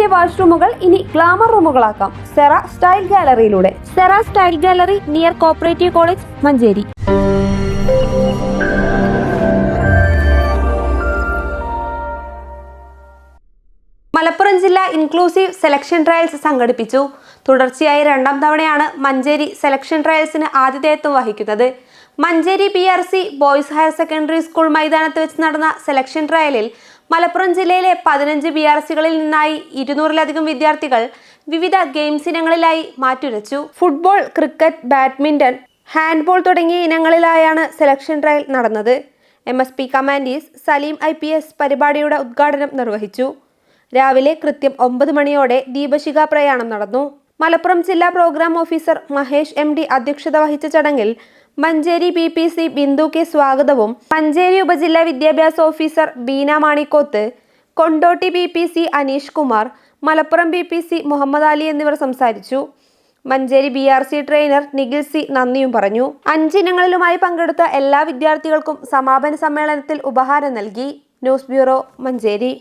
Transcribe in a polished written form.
വീടിന്റെ വാഷ്റൂമുകൾ ഇനി ഗ്ലാമർ റൂമുകളാക്കാം സെറ സ്റ്റൈൽ ഗാലറിയിലൂടെ. Sera style gallery near cooperative college, Manjeri. Malappuram ജില്ലാ ഇൻക്ലൂസീവ് സെലക്ഷൻ ട്രയൽസ് സംഘടിപ്പിച്ചു. തുടർച്ചയായി 2ാം തവണയാണ് മഞ്ചേരി സെലക്ഷൻ ട്രയൽസിന് ആതിഥേയത്വം വഹിക്കുന്നത്. Manjeri BRC boys higher secondary school മൈതാനത്ത് വെച്ച് നടന്ന സെലക്ഷൻ ട്രയലിൽ മലപ്പുറം ജില്ലയിലെ 15 BRCകളിൽ നിന്നായി 200-ലധികം വിദ്യാർത്ഥികൾ വിവിധ ഗെയിംസ് ഇനങ്ങളിലായി മാറ്റുരച്ചു. ഫുട്ബോൾ, ക്രിക്കറ്റ്, ബാഡ്മിന്റൺ, ഹാൻഡ്ബോൾ തുടങ്ങിയ ഇനങ്ങളിലായാണ് സെലക്ഷൻ ട്രയൽ നടന്നത്. MSP കമാൻഡീസ് സലീം IPS പരിപാടിയുടെ ഉദ്ഘാടനം നിർവഹിച്ചു. രാവിലെ കൃത്യം 9 മണിയോടെ ദീപശിഖ പ്രയാണം നടന്നു. മലപ്പുറം ജില്ലാ പ്രോഗ്രാം ഓഫീസർ മഹേഷ് MD അധ്യക്ഷത വഹിച്ച ചടങ്ങിൽ മഞ്ചേരി BPC ബിന്ദു K സ്വാഗതവും, മഞ്ചേരി ഉപജില്ലാ വിദ്യാഭ്യാസ officer Beena Manikoth, Kondotty BPC Aneesh Kumar, Malappuram BPC Muhammad Ali എന്നിവർ സംസാരിച്ചു. Manjeri BRC trainer Nikhil C നന്ദിയും പറഞ്ഞു. 5 ഇനങ്ങളിലുമായി പങ്കെടുത്ത എല്ലാ വിദ്യാർത്ഥികൾക്കും സമാപന സമ്മേളനത്തിൽ ഉപഹാരം നൽകി. News bureau, Manjeri.